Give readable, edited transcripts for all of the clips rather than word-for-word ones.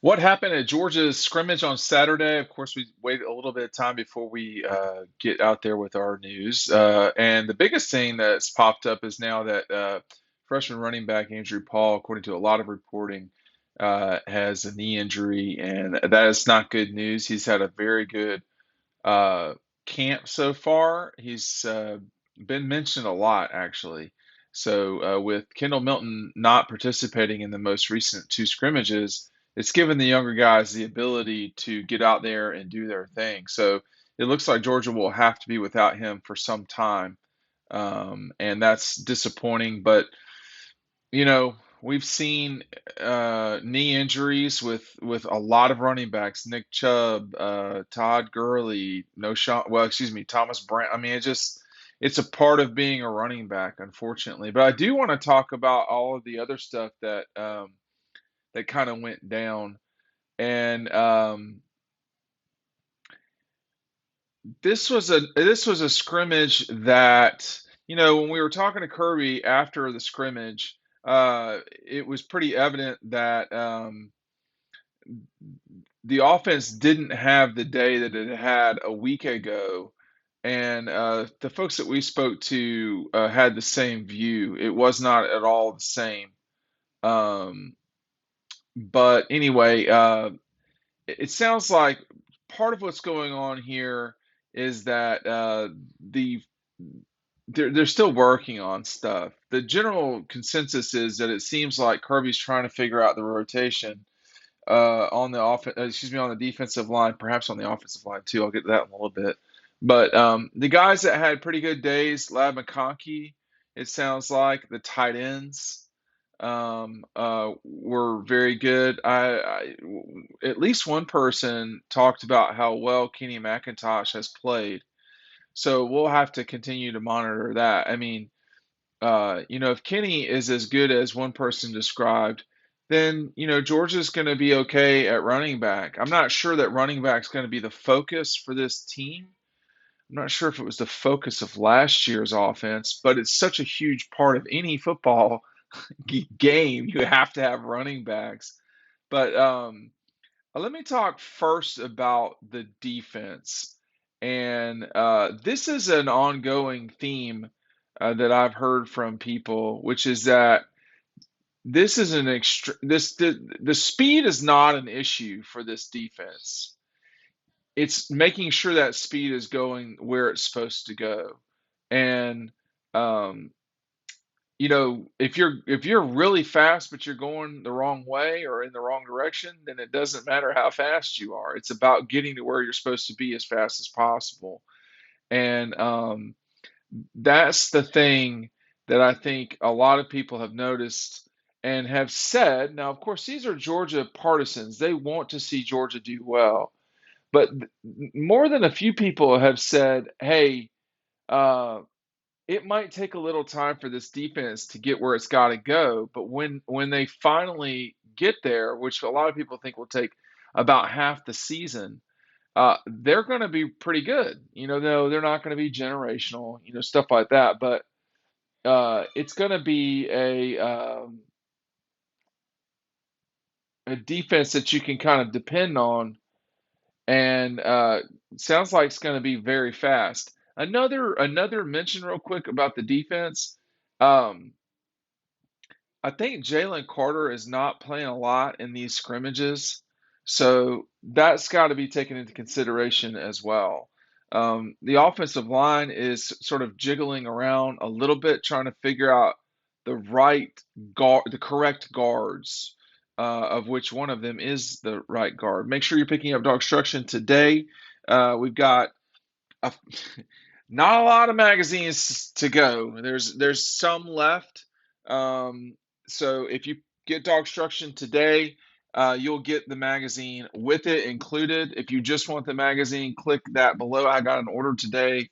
What happened at Georgia's scrimmage on Saturday? Of course, we waited a little bit of time before we get out there with our news. And the biggest thing that's popped up is now that freshman running back Andrew Paul, according to a lot of reporting, has a knee injury, and that is not good news. He's had a very good uh, camp so far. He's been mentioned a lot, actually. So, with Kendall Milton not participating in the most recent two scrimmages, it's given the younger guys the ability to get out there and do their thing. So, it looks like Georgia will have to be without him for some time. And that's disappointing. But we've seen knee injuries with a lot of running backs, Nick Chubb, Todd Gurley, no shot. Well, excuse me, Thomas Brown. I mean, it's a part of being a running back, unfortunately. But I do want to talk about all of the other stuff that kind of went down, and this was a scrimmage that, when we were talking to Kirby after the scrimmage, it was pretty evident that the offense didn't have the day that it had a week ago. And the folks that we spoke to had the same view. It was not at all the same. Um, but anyway, it sounds like part of what's going on here is that the they're still working on stuff. The general consensus is that it seems like Kirby's trying to figure out the rotation on the on the defensive line, perhaps on the offensive line too. I'll get to that in a little bit. But the guys that had pretty good days, Lab McConkey, it sounds like the tight ends were very good. At least one person talked about how well Kenny McIntosh has played. So we'll have to continue to monitor that. I mean, if Kenny is as good as one person described, then, Georgia's going to be okay at running back. I'm not sure that running back's going to be the focus for this team. I'm not sure if it was the focus of last year's offense, but it's such a huge part of any football game. You have to have running backs. But let me talk first about the defense. And this is an ongoing theme that I've heard from people, which is that this is an extra this the speed is not an issue for this defense. It's making sure that speed is going where it's supposed to go. And um, if you're really fast but you're going the wrong way or in the wrong direction, then it doesn't matter how fast you are. It's about getting to where you're supposed to be as fast as possible. And that's the thing that I think a lot of people have noticed and have said. Now, of course, these are Georgia partisans. They want to see Georgia do well. But more than a few people have said, hey, uh, it might take a little time for this defense to get where it's got to go. But when they finally get there, which a lot of people think will take about half the season, they're going to be pretty good. No, they're not going to be generational, stuff like that. But it's going to be a defense that you can kind of depend on, and sounds like it's going to be very fast. Another mention real quick about the defense. Um, I think Jalen Carter is not playing a lot in these scrimmages, so that's got to be taken into consideration as well. The offensive line is sort of jiggling around a little bit, trying to figure out the right guard, the correct guards, of which one of them is the right guard. Make sure you're picking up DAWGSTRUCTION today. We've got a, not a lot of magazines to go. There's some left. So if you get DAWGSTRUCTION today, you'll get the magazine with it included. If you just want the magazine, click that below. I got an order today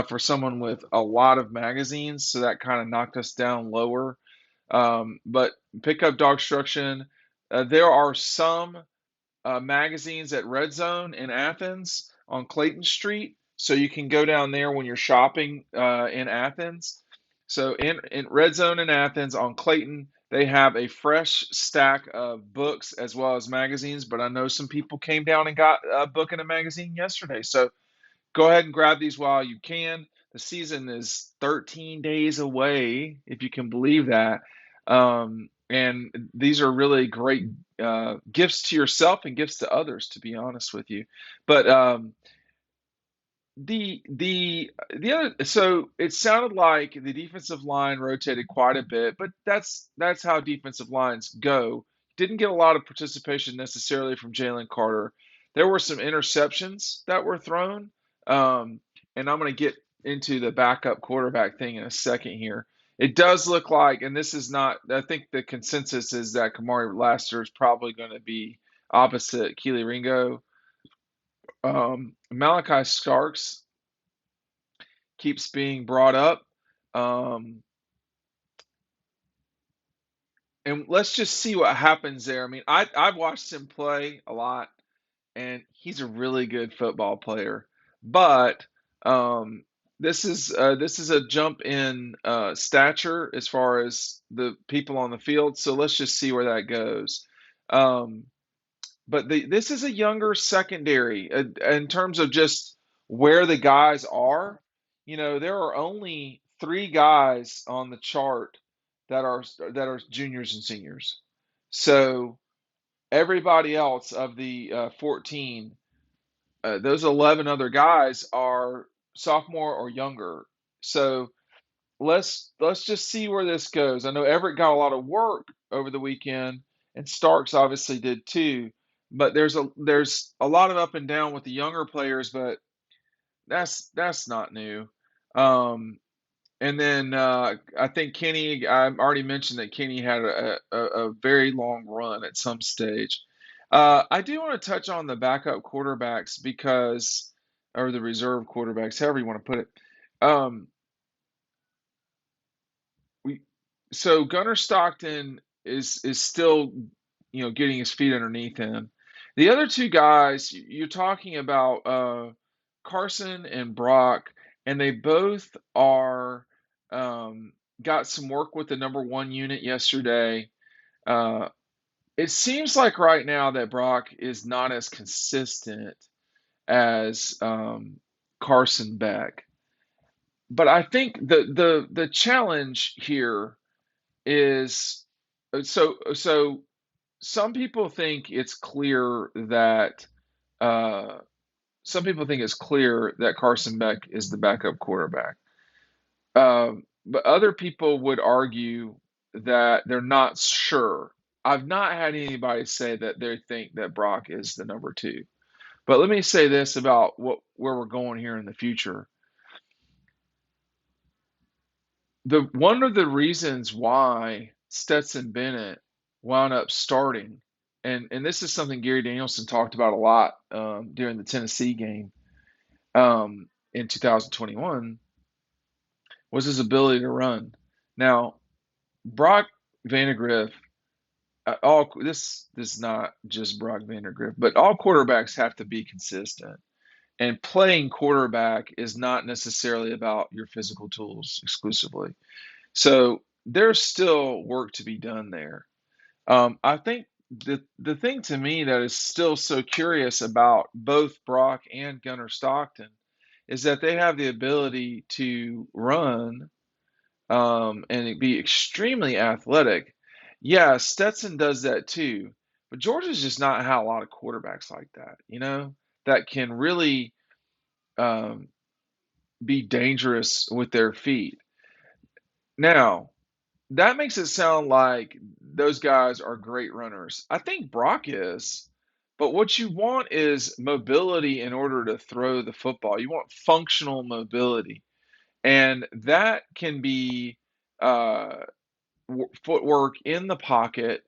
for someone with a lot of magazines, so that kind of knocked us down lower. But pick up DAWGSTRUCTION. There are some magazines at Red Zone in Athens on Clayton Street. So you can go down there when you're shopping in Athens. So in Red Zone in Athens on Clayton, They have a fresh stack of books as well as magazines, but I know some people came down and got a book and a magazine yesterday. So go ahead and grab these while you can. The season is 13 days away, if you can believe that. And these are really great gifts to yourself and gifts to others, to be honest with you. But the other, so it sounded like the defensive line rotated quite a bit, but that's how defensive lines go. Didn't get a lot of participation necessarily from Jalen Carter. There were some interceptions that were thrown, and I'm going to get into the backup quarterback thing in a second here. It does look like, and this is not, I think the consensus is that Kamari Lassiter is probably going to be opposite Keely Ringo. Malachi Starks keeps being brought up. Um, and let's just see what happens there. I mean, I've watched him play a lot, and he's a really good football player. But this is a jump in stature as far as the people on the field. So let's just see where that goes. Um, but this is a younger secondary in terms of just where the guys are. You know, there are only three guys on the chart that are juniors and seniors. So everybody else of the 14, those 11 other guys are sophomore or younger. So let's just see where this goes. I know Everett got a lot of work over the weekend, and Starks obviously did too. But there's a lot of up and down with the younger players, but that's not new. Um, and then I think Kenny, I already mentioned that Kenny had a very long run at some stage. I do want to touch on the backup quarterbacks because, or the reserve quarterbacks, however you want to put it. Um, we so Gunnar Stockton is still, getting his feet underneath him. The other two guys you're talking about, Carson and Brock, and they both are got some work with the number one unit yesterday. Uh, it seems like right now that Brock is not as consistent as Carson Beck, but I think the challenge here is so some people think it's clear that uh, some people think it's clear that Carson Beck is the backup quarterback. But other people would argue that they're not sure. I've not had anybody say that they think that Brock is the number two. But let me say this about where we're going here in the future. The one of the reasons why Stetson Bennett wound up starting, and this is something Gary Danielson talked about a lot during the Tennessee game in 2021, was his ability to run. Now, Brock Vandegrift, all this is not just Brock Vandegrift, but all quarterbacks have to be consistent. And playing quarterback is not necessarily about your physical tools exclusively. So there's still work to be done there. I think the thing to me that is still so curious about both Brock and Gunnar Stockton is that they have the ability to run and be extremely athletic. Yeah, Stetson does that too, but Georgia's just not had a lot of quarterbacks like that, that can really um, be dangerous with their feet. Now, that makes it sound like those guys are great runners. I think Brock is, but what you want is mobility in order to throw the football. You want functional mobility, and that can be uh, footwork in the pocket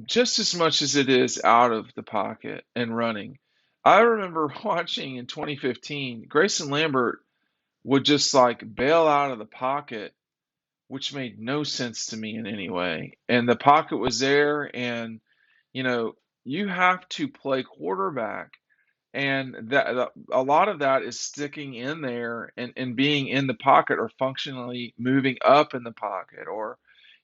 just as much as it is out of the pocket and running. I remember watching in 2015, Grayson Lambert would just like bail out of the pocket, which made no sense to me in any way. And the pocket was there, and you know, you have to play quarterback, and a lot of that is sticking in there and being in the pocket or functionally moving up in the pocket or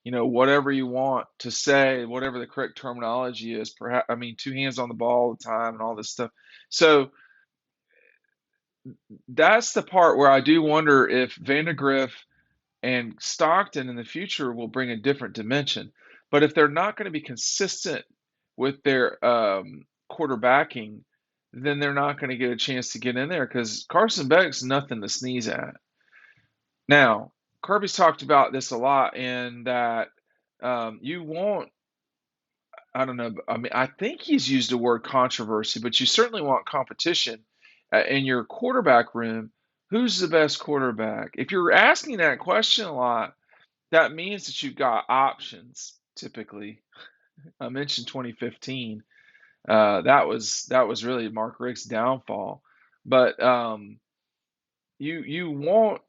whatever you want to say, whatever the correct terminology is, perhaps, I mean, two hands on the ball all the time and all this stuff. So that's the part where I do wonder if Vandegrift and Stockton in the future will bring a different dimension. But if they're not going to be consistent with their quarterbacking, then they're not going to get a chance to get in there because Carson Beck's nothing to sneeze at. Now, Kirby's talked about this a lot, in that you want, I don't know, I mean, I think he's used the word controversy, but you certainly want competition in your quarterback room. Who's the best quarterback? If you're asking that question a lot, that means that you've got options typically. I mentioned 2015. That was really Mark Richt's downfall. But you want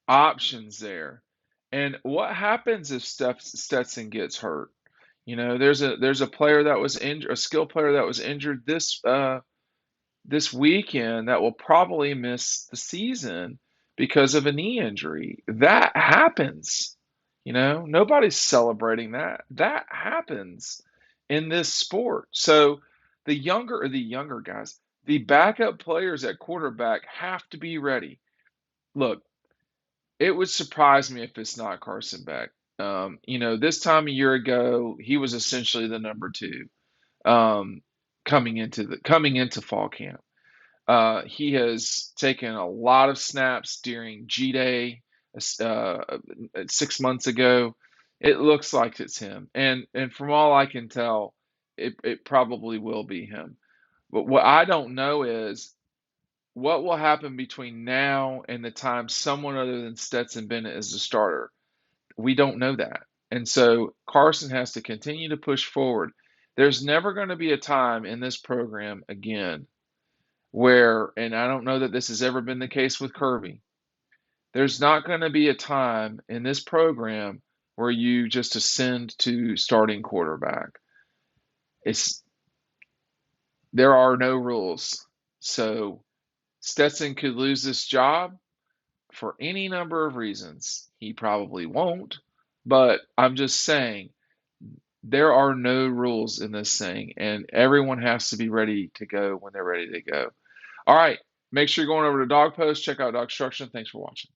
options there. And what happens if Stetson gets hurt? There's a player that was injured, a skill player that was injured this weekend that will probably miss the season because of a knee injury. That happens. Nobody's celebrating that. That happens in this sport. So the younger guys, the backup players at quarterback have to be ready. Look, it would surprise me if it's not Carson Beck. This time a year ago, he was essentially the number two um, coming into fall camp. He has taken a lot of snaps during G Day 6 months ago. It looks like it's him, and from all I can tell, it probably will be him. But what I don't know is what will happen between now and the time someone other than Stetson Bennett is the starter. We don't know that. And so Carson has to continue to push forward. There's never going to be a time in this program again where, and I don't know that this has ever been the case with Kirby, there's not going to be a time in this program where you just ascend to starting quarterback. It's There are no rules. So Stetson could lose this job for any number of reasons. He probably won't, but I'm just saying there are no rules in this thing, and everyone has to be ready to go when they're ready to go. All right, make sure you're going over to Dog Post, check out DAWGSTRUCTION. Thanks for watching.